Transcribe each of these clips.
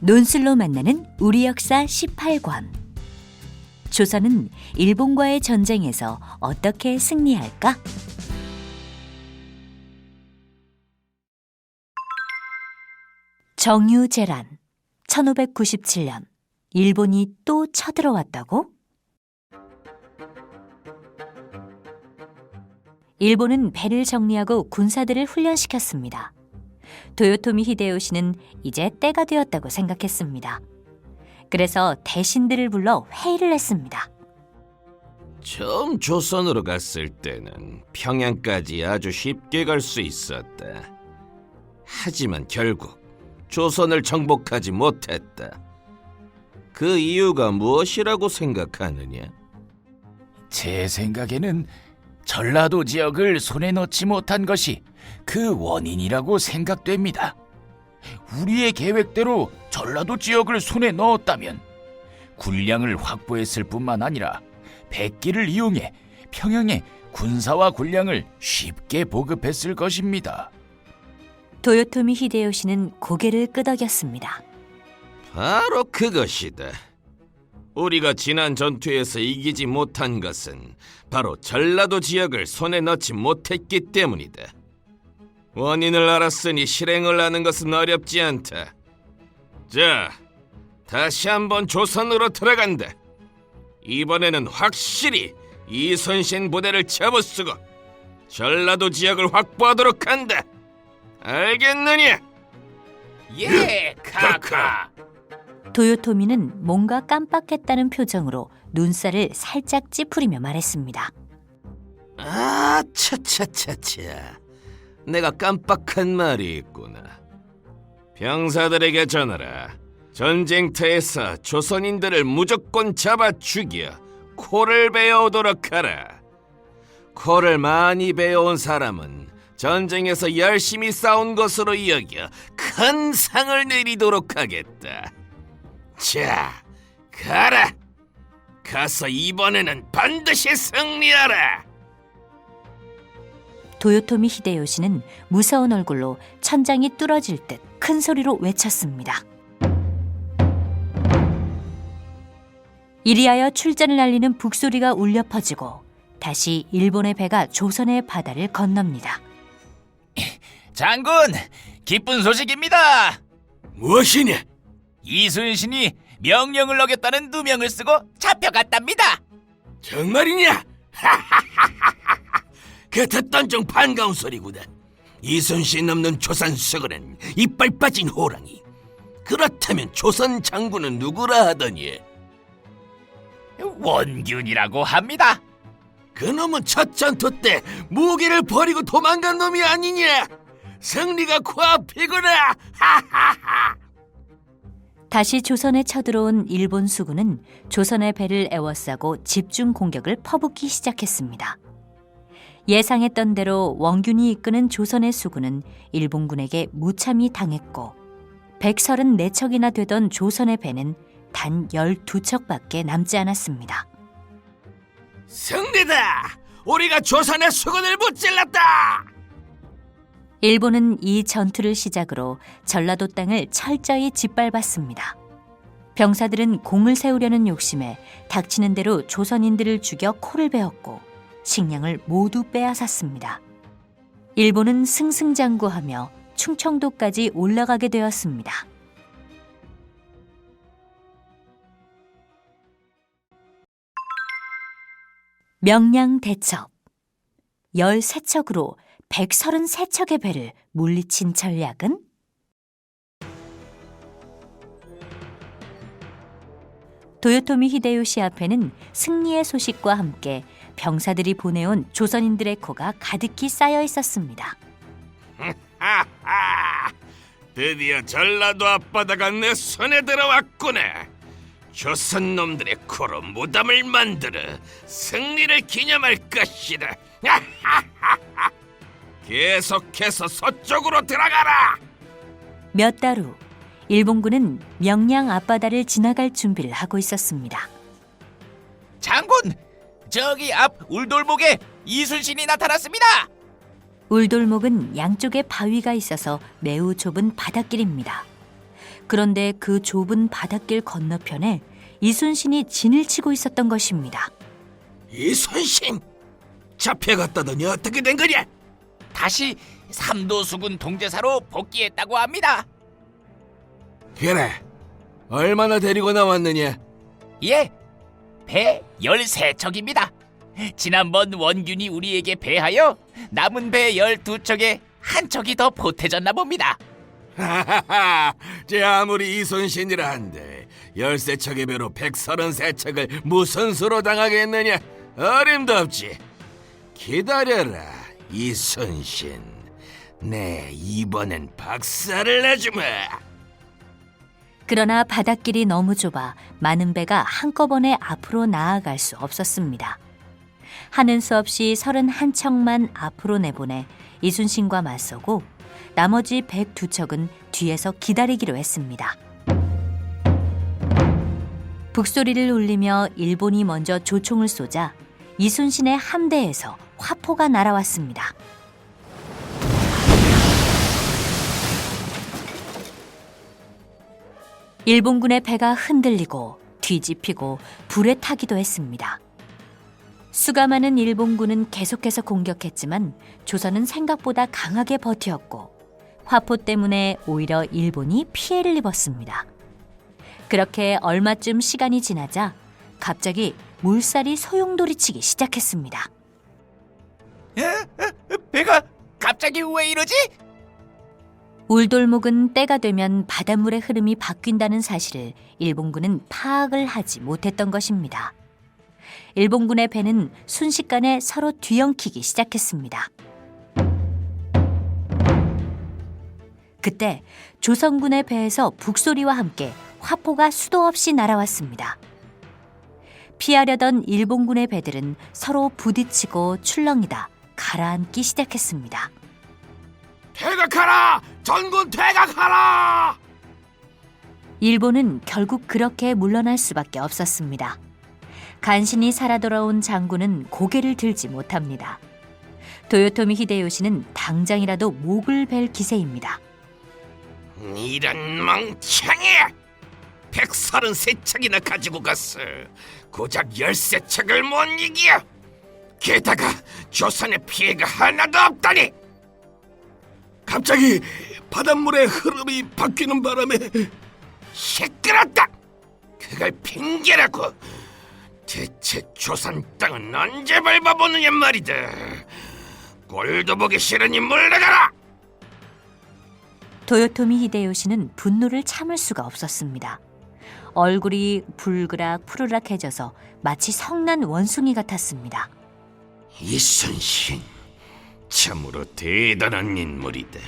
논술로 만나는 우리 역사 18권. 조선은 일본과의 전쟁에서 어떻게 승리할까? 정유재란 1597년 일본이 또 쳐들어왔다고? 일본은 배를 정리하고 군사들을 훈련시켰습니다. 도요토미 히데요시는 이제 때가 되었다고 생각했습니다. 그래서 대신들을 불러 회의를 했습니다. 처음 조선으로 갔을 때는 평양까지 아주 쉽게 갈 수 있었다. 하지만 결국 조선을 정복하지 못했다. 그 이유가 무엇이라고 생각하느냐? 제 생각에는 전라도 지역을 손에 넣지 못한 것이 그 원인이라고 생각됩니다. 우리의 계획대로 전라도 지역을 손에 넣었다면 군량을 확보했을 뿐만 아니라 백기를 이용해 평양에 군사와 군량을 쉽게 보급했을 것입니다. 도요토미 히데요시는 고개를 끄덕였습니다. 바로 그것이다. 우리가 지난 전투에서 이기지 못한 것은 바로 전라도 지역을 손에 넣지 못했기 때문이다. 원인을 알았으니 실행을 하는 것은 어렵지 않다. 자, 다시 한번 조선으로 들어간다. 이번에는 확실히 이순신 부대를 잡아쓰고 전라도 지역을 확보하도록 한다. 알겠느냐? 예, 카카. 도요토미는 뭔가 깜빡했다는 표정으로 눈살을 살짝 찌푸리며 말했습니다. 아, 차차차차. 내가 깜빡한 말이 있구나. 병사들에게 전하라. 전쟁터에서 조선인들을 무조건 잡아 죽여 코를 베어오도록 하라. 코를 많이 베어온 사람은 전쟁에서 열심히 싸운 것으로 여겨 큰 상을 내리도록 하겠다. 자, 가라. 가서 이번에는 반드시 승리하라. 도요토미 히데요시는 무서운 얼굴로 천장이 뚫어질 듯 큰 소리로 외쳤습니다. 이리하여 출전을 알리는 북소리가 울려 퍼지고 다시 일본의 배가 조선의 바다를 건넙니다. 장군, 기쁜 소식입니다. 무엇이냐? 이순신이 명령을 어겼다는 누명을 쓰고 잡혀갔답니다. 정말이냐? 그 듣던 중 반가운 소리구나. 이순신 없는 조선 수군은 이빨 빠진 호랑이. 그렇다면 조선 장군은 누구라 하더니? 원균이라고 합니다. 그놈은 첫 전투 때 무기를 버리고 도망간 놈이 아니냐? 승리가 코앞이구나. 다시 조선에 쳐들어온 일본 수군은 조선의 배를 에워싸고 집중 공격을 퍼붓기 시작했습니다. 예상했던 대로 원균이 이끄는 조선의 수군은 일본군에게 무참히 당했고 134척이나 되던 조선의 배는 단 12척밖에 남지 않았습니다. 승리다! 우리가 조선의 수군을 무찔렀다! 일본은 이 전투를 시작으로 전라도 땅을 철저히 짓밟았습니다. 병사들은 공을 세우려는 욕심에 닥치는 대로 조선인들을 죽여 코를 베었고 식량을 모두 빼앗았습니다. 일본은 승승장구하며 충청도까지 올라가게 되었습니다. 명량대첩. 13척으로 133척의 배를 물리친 전략은? 도요토미 히데요시 앞에는 승리의 소식과 함께 병사들이 보내온 조선인들의 코가 가득히 쌓여 있었습니다. 드디어 전라도 앞바다가 내 손에 들어왔구나. 조선 놈들의 코로 무덤을 만들어 승리를 기념할 것이다. 계속해서 서쪽으로 들어가라. 몇 달 후 일본군은 명량 앞바다를 지나갈 준비를 하고 있었습니다. 장군, 저기 앞 울돌목에 이순신이 나타났습니다. 울돌목은 양쪽에 바위가 있어서 매우 좁은 바닷길입니다. 그런데 그 좁은 바닷길 건너편에 이순신이 진을 치고 있었던 것입니다. 이순신! 잡혀갔다더니 어떻게 된 거냐? 다시 삼도수군 동제사로 복귀했다고 합니다. 그래, 얼마나 데리고 나왔느냐? 예, 배 13척입니다. 지난번 원균이 우리에게 배하여 남은 배 12척에 한 척이 더 보태졌나 봅니다. 하하하, 제 아무리 이순신이라 한데 13척의 배로 133척을 무슨 수로 당하겠느냐? 어림도 없지. 기다려라, 이순신. 내 이번엔 박살을 내주마. 그러나 바닷길이 너무 좁아 많은 배가 한꺼번에 앞으로 나아갈 수 없었습니다. 하는 수 없이 31척만 앞으로 내보내 이순신과 맞서고 나머지 102척은 뒤에서 기다리기로 했습니다. 북소리를 울리며 일본이 먼저 조총을 쏘자 이순신의 함대에서 화포가 날아왔습니다. 일본군의 배가 흔들리고 뒤집히고 불에 타기도 했습니다. 수가 많은 일본군은 계속해서 공격했지만 조선은 생각보다 강하게 버티었고 화포 때문에 오히려 일본이 피해를 입었습니다. 그렇게 얼마쯤 시간이 지나자 갑자기 물살이 소용돌이치기 시작했습니다. 배가 갑자기 왜 이러지? 울돌목은 때가 되면 바닷물의 흐름이 바뀐다는 사실을 일본군은 파악을 하지 못했던 것입니다. 일본군의 배는 순식간에 서로 뒤엉키기 시작했습니다. 그때 조선군의 배에서 북소리와 함께 화포가 수도 없이 날아왔습니다. 피하려던 일본군의 배들은 서로 부딪히고 출렁이다 가라앉기 시작했습니다. 퇴각하라! 전군 퇴각하라! 일본은 결국 그렇게 물러날 수밖에 없었습니다. 간신히 살아 돌아온 장군은 고개를 들지 못합니다. 도요토미 히데요시는 당장이라도 목을 벨 기세입니다. 이런 멍청이! 133척이나 가지고 갔어. 고작 13척을 못 이겨. 게다가 조선의 피해가 하나도 없다니. 갑자기 바닷물의 흐름이 바뀌는 바람에 시끄럽다. 그걸 핑계라고. 대체 조선 땅은 언제 밟아보느냐 말이다. 꼴도 보기 싫으니 물러가라. 도요토미 히데요시는 분노를 참을 수가 없었습니다. 얼굴이 불그락 푸르락해져서 마치 성난 원숭이 같았습니다. 이순신, 참으로 대단한 인물이다.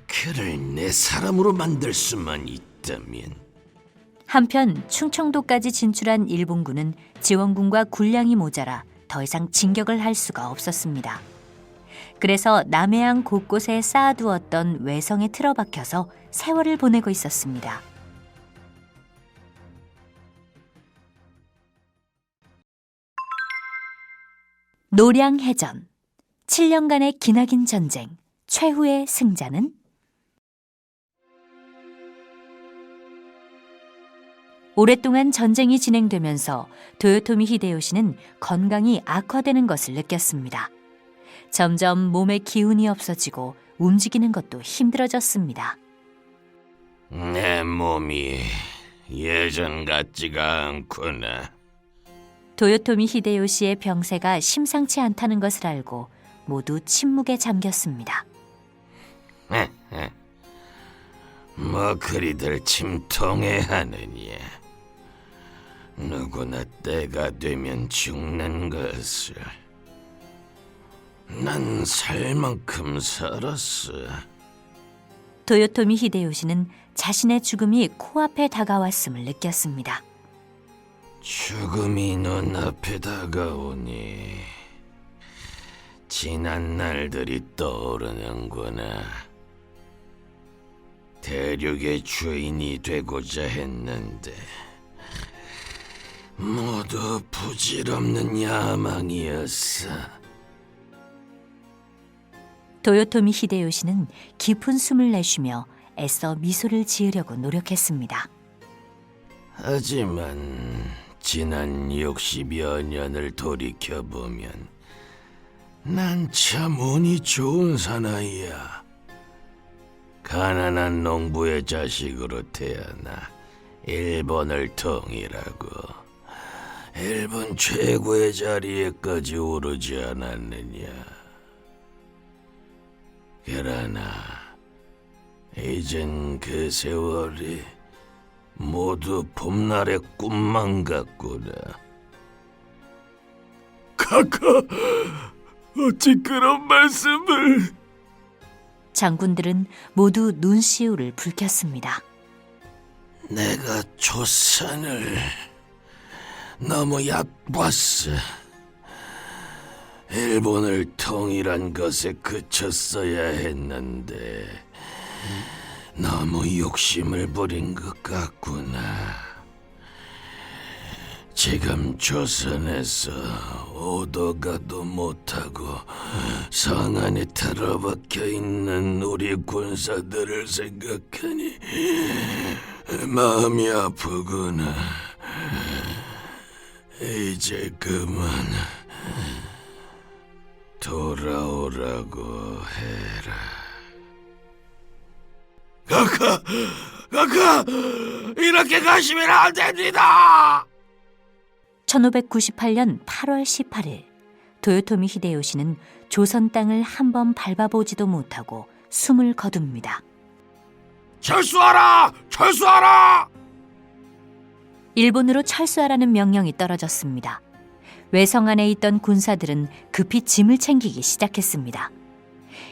그를 내 사람으로 만들 수만 있다면. 한편 충청도까지 진출한 일본군은 지원군과 군량이 모자라 더 이상 진격을 할 수가 없었습니다. 그래서 남해안 곳곳에 쌓아두었던 외성에 틀어박혀서 세월을 보내고 있었습니다. 노량해전, 7년간의 기나긴 전쟁, 최후의 승자는? 오랫동안 전쟁이 진행되면서 도요토미 히데요시는 건강이 악화되는 것을 느꼈습니다. 점점 몸에 기운이 없어지고 움직이는 것도 힘들어졌습니다. 내 몸이 예전 같지가 않구나. 도요토미 히데요시의 병세가 심상치 않다는 것을 알고 모두 침묵에 잠겼습니다. 뭐 그리들 침통해하느냐. 누구나 때가 되면 죽는 것을. 난 살 만큼 살았어. 도요토미 히데요시는 자신의 죽음이 코앞에 다가왔음을 느꼈습니다. 죽음이 눈앞에 다가오니 지난 날들이 떠오르는구나. 대륙의 주인이 되고자 했는데 모두 부질없는 야망이었어. 도요토미 히데요시는 깊은 숨을 내쉬며 애써 미소를 지으려고 노력했습니다. 하지만 지난 60여 년을 돌이켜보면 난 참 운이 좋은 사나이야. 가난한 농부의 자식으로 태어나 일본을 통일하고 일본 최고의 자리에까지 오르지 않았느냐. 그러나 이젠 그 세월이 모두 봄날의 꿈만 같구나. 카카, 어찌 그런 말씀을... 장군들은 모두 눈시울을 붉혔습니다. 내가 조선을 너무 얕봤어. 일본을 통일한 것에 그쳤어야 했는데 너무 욕심을 부린 것 같구나. 지금 조선에서 오도 가도 못하고 성 안에 틀어박혀 있는 우리 군사들을 생각하니 마음이 아프구나. 이제 그만 돌아오라고 해라. 카카, 이렇게 가시면 안 됩니다. 1598년 8월 18일 도요토미 히데요시는 조선 땅을 한 번 밟아보지도 못하고 숨을 거둡니다. 철수하라! 철수하라! 일본으로 철수하라는 명령이 떨어졌습니다. 외성 안에 있던 군사들은 급히 짐을 챙기기 시작했습니다.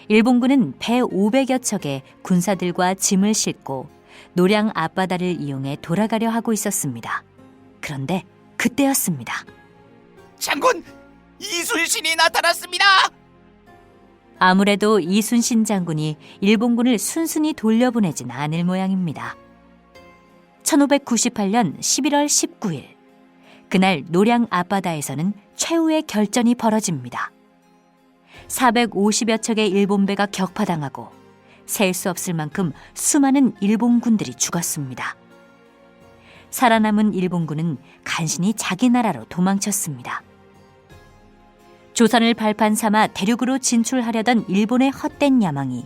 일본군은 배 500여 척에 군사들과 짐을 싣고 노량 앞바다를 이용해 돌아가려 하고 있었습니다. 그런데 그때였습니다. 장군, 이순신이 나타났습니다. 아무래도 이순신 장군이 일본군을 순순히 돌려보내진 않을 모양입니다. 1598년 11월 19일, 그날 노량 앞바다에서는 최후의 결전이 벌어집니다. 450여 척의 일본배가 격파당하고 셀 수 없을 만큼 수많은 일본군들이 죽었습니다. 살아남은 일본군은 간신히 자기 나라로 도망쳤습니다. 조선을 발판 삼아 대륙으로 진출하려던 일본의 헛된 야망이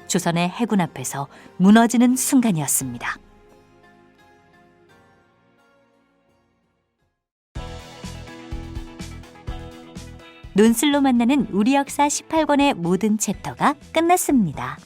조선의 해군 앞에서 무너지는 순간이었습니다. 논술로 만나는 우리 역사 18권의 모든 챕터가 끝났습니다.